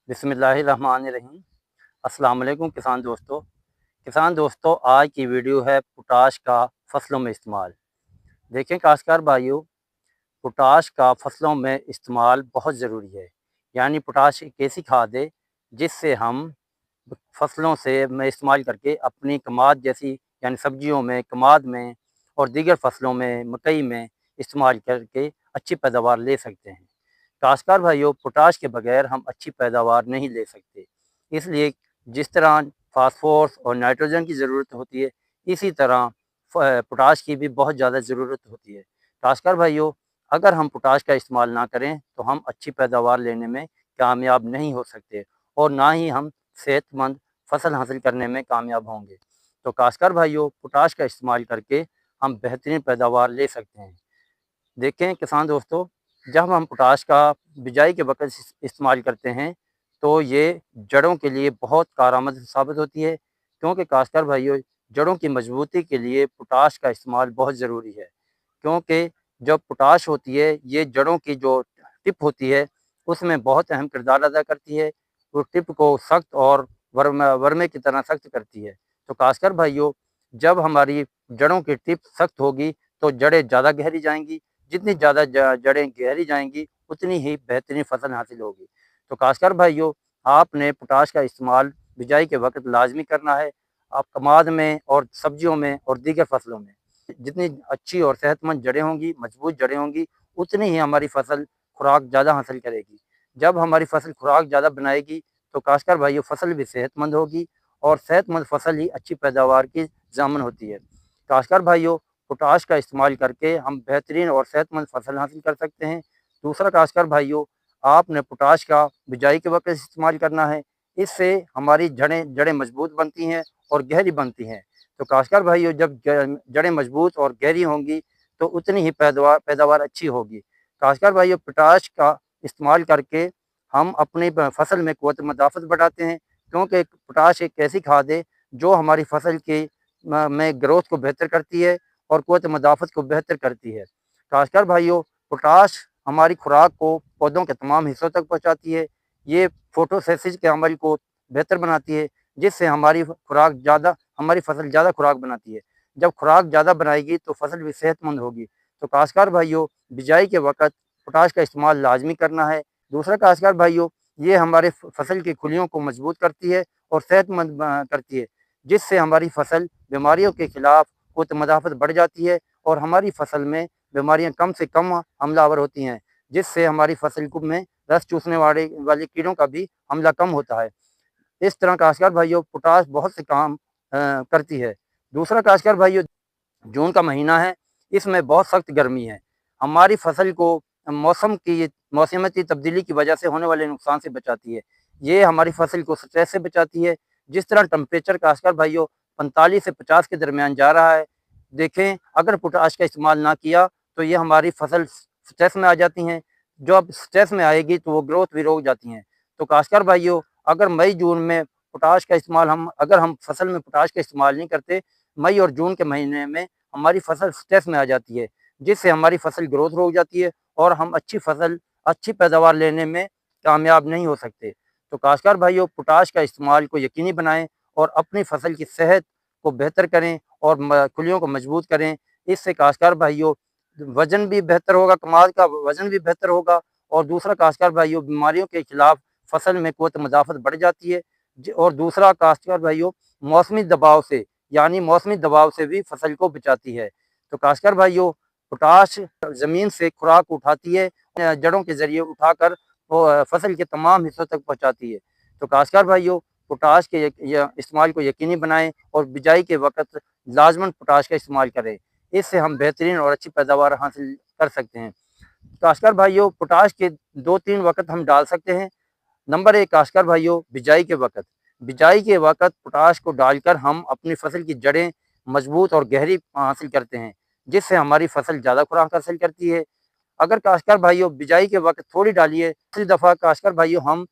बिस्मिल्लाहिर्रहमानिर्रहीम। अस्सलाम वालेकुम किसान दोस्तों, आज की वीडियो है पोटाश का फसलों में इस्तेमाल। देखें काश्तकार भाइयों, पोटाश का फसलों में इस्तेमाल बहुत ज़रूरी है। यानी पोटाश एक ऐसी खाद है जिससे हम फसलों से में इस्तेमाल करके अपनी कमाद जैसी यानी सब्जियों में, कमाद में और दीगर फसलों में, मकई में इस्तेमाल करके अच्छी पैदावार ले सकते हैं। काश्तकार भाइयों, पोटाश के बगैर हम अच्छी पैदावार नहीं ले सकते। इसलिए जिस तरह फास्फोरस और नाइट्रोजन की ज़रूरत होती है, इसी तरह पोटाश की भी बहुत ज़्यादा ज़रूरत होती है। काश्तकार भाइयों, अगर हम पोटाश का इस्तेमाल ना करें तो हम अच्छी पैदावार लेने में कामयाब नहीं हो सकते और ना ही हम सेहतमंद फसल हासिल करने में कामयाब होंगे। तो काश्तकार भाइयों, पोटाश का इस्तेमाल करके हम बेहतरीन पैदावार ले सकते हैं। देखें किसान दोस्तों, जब हम पोटाश का बिजाई के वक़्त इस्तेमाल करते हैं तो ये जड़ों के लिए बहुत कारआमद साबित होती है, क्योंकि काश्तकार भाइयों, जड़ों की मजबूती के लिए पोटाश का इस्तेमाल बहुत ज़रूरी है। क्योंकि जब पोटाश होती है, ये जड़ों की जो टिप होती है उसमें बहुत अहम किरदार अदा करती है। वो टिप को सख्त और वर्मे की तरह सख्त करती है। तो काश्तकार भाइयों, जब हमारी जड़ों की टिप सख्त होगी तो जड़ें ज़्यादा गहरी जाएंगी। जितनी ज़्यादा जड़ें गहरी जाएंगी उतनी ही बेहतरीन फसल हासिल होगी। तो काश्तकार भाइयों, आपने पोटाश का इस्तेमाल बिजाई के वक्त लाजमी करना है। आप कमाद में और सब्जियों में और दीगर फसलों में जितनी अच्छी और सेहतमंद जड़ें होंगी, मजबूत जड़ें होंगी, उतनी ही हमारी फसल खुराक ज़्यादा हासिल करेगी। जब हमारी फसल खुराक ज़्यादा बनाएगी तो काश्तकार भाइयों, फसल भी सेहतमंद होगी और सेहतमंद फसल ही अच्छी पैदावार की ज़ामन होती है। काश्तकार भाइयों, पोटाश का इस्तेमाल करके हम बेहतरीन और सेहतमंद फसल हासिल कर सकते हैं। दूसरा काश्तकार भाइयों, आपने पोटाश का बिजाई के वक्त इस्तेमाल करना है। इससे हमारी जड़ें जड़ें मजबूत बनती हैं और गहरी बनती हैं। तो काश्तकार भाइयों, जब जड़ें मजबूत और गहरी होंगी तो उतनी ही पैदावार अच्छी होगी। काश्तकार भाइयों, पोटाश का इस्तेमाल करके हम अपनी फसल में क़ुव्वत मदाफ़त बढ़ाते हैं, क्योंकि पोटाश एक ऐसी खाद है जो हमारी फसल की में ग्रोथ को बेहतर करती है और क़ुव्वत मदाफ़त को बेहतर करती है। काश्तकार भाइयों, पोटाश हमारी खुराक को पौधों के तमाम हिस्सों तक पहुँचाती है। ये फ़ोटोसिंथेसिस के अमल को बेहतर बनाती है, जिससे हमारी फसल ज़्यादा खुराक बनाती है। जब खुराक ज़्यादा बनाएगी तो फसल भी सेहतमंद होगी। तो काश्तकार भाइयों, बिजाई के वक़्त पोटाश का इस्तेमाल लाज़मी करना है। दूसरा काश्तकार भाइयों, ये हमारे फसल की खुलियों को मजबूत करती है और सेहतमंद करती है, जिससे हमारी फसल बीमारियों के खिलाफ क़ुव्वत मदाफ़त बढ़ जाती है और हमारी फसल में बीमारियाँ कम से कम हमलावर होती हैं, जिससे हमारी फसल को में रस चूसने वाले कीड़ों का भी हमला कम होता है। इस तरह काश्तकार भाइयों, पोटाश बहुत से काम करती है। दूसरा काश्तकार भाइयों, जून का महीना है, इसमें बहुत सख्त गर्मी है। हमारी फसल को मौसमियाती तब्दीली की वजह से होने वाले नुकसान से बचाती है। ये हमारी फसल को स्ट्रेस से बचाती है। जिस तरह टेम्परेचर काश्तकार भाइयों 45 से 50 के दरमियान जा रहा है, देखें अगर पोटाश का इस्तेमाल ना किया तो ये हमारी फसल स्ट्रेस में आ जाती हैं। जब स्ट्रेस में आएगी तो वो ग्रोथ भी रुक जाती हैं। तो काश्तकार भाइयों, अगर मई जून में पोटाश का इस्तेमाल अगर हम फसल में पोटाश का इस्तेमाल नहीं करते, मई और जून के महीने में हमारी फसल स्ट्रेस में आ जाती है, जिससे हमारी फसल ग्रोथ रुक जाती है और हम अच्छी पैदावार लेने में कामयाब नहीं हो सकते। तो काश्तकार भाइयों, पोटाश का इस्तेमाल को यकीनी बनाएं और अपनी फसल की सेहत को बेहतर करें और खुलियों को मजबूत करें। इससे काश्तकार भाइयों, वज़न भी बेहतर होगा, कमाद का वज़न भी बेहतर होगा और दूसरा काश्तकार भाइयों, बीमारियों के खिलाफ फसल में क़ुव्वत मदाफ़त बढ़ जाती है। और दूसरा काश्तकार भाइयों, मौसमी दबाव से भी फसल को बचाती है। तो काश्तकार भाइयों, पोटाश ज़मीन से खुराक उठाती है, जड़ों के ज़रिए उठाकर वो फसल के तमाम हिस्सों तक पहुँचाती है। तो काश्तकार भाइयों, पोटाश के इस्तेमाल को यकीनी बनाएँ और बिजाई के वक़्त लाज़मन पोटाश का इस्तेमाल करें। इससे हम बेहतरीन और अच्छी पैदावार हासिल कर सकते हैं। काश्तकार भाइयों, पोटाश के 2-3 वक़्त हम डाल सकते हैं। नंबर 1 काश्तकार भाइयों, बिजाई के वक़्त पोटाश को डालकर हम अपनी फसल की जड़ें मजबूत और गहरी हासिल करते हैं, जिससे हमारी फसल ज़्यादा खुराक हासिल करती है। अगर काश्तकार भाइयों, बिजाई के वक़्त थोड़ी डालिए, दूसरी दफ़ा काश्तकार भाइयों, हम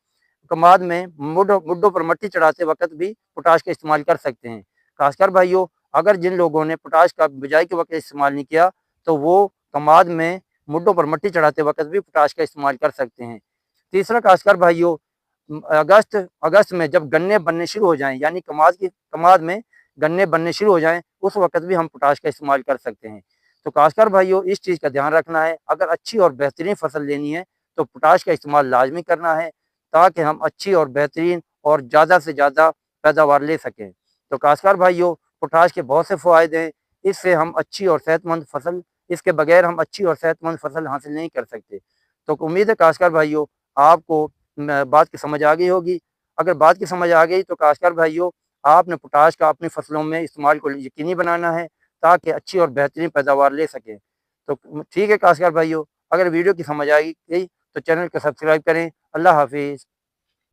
कमाद में मुड्ढों पर मट्टी चढ़ाते वक़्त भी पोटाश का इस्तेमाल कर सकते हैं। काश्तकार भाइयों, अगर जिन लोगों ने पोटाश का बिजाई के वक़्त इस्तेमाल नहीं किया, तो वो कमाद में मुड्ढों पर मट्टी चढ़ाते वक़्त भी पोटाश का इस्तेमाल कर सकते हैं। तीसरा काश्तकार भाइयों, अगस्त में जब गन्ने बनने शुरू हो जाएं, यानी कमाद में गन्ने बनने शुरू हो जाएं, उस वक्त भी हम पोटाश का इस्तेमाल कर सकते हैं। तो काश्तकार भाइयों, इस चीज़ का ध्यान रखना है, अगर अच्छी और बेहतरीन फसल लेनी है तो पोटाश का इस्तेमाल लाजमी करना है, ताकि हम अच्छी और बेहतरीन और ज़्यादा से ज़्यादा पैदावार ले सकें। तो काश्तकार भाइयों, पोटाश के बहुत से फ़ायदे हैं, इससे हम अच्छी और सेहतमंद फसल इसके बगैर हम अच्छी और सेहतमंद फसल हासिल नहीं कर सकते। तो उम्मीद है काश्तकार भाइयों, आपको बात की समझ आ गई होगी। अगर बात की समझ आ गई तो काश्तकार भाइयों, आपने पोटाश का अपनी फसलों में इस्तेमाल को यकीनी बनाना है, ताकि अच्छी और बेहतरीन पैदावार ले सकें। तो ठीक है काश्तकार भाइयों, अगर वीडियो की समझ आ गई तो चैनल को सब्सक्राइब करें। अल्लाह हाफ़िज़।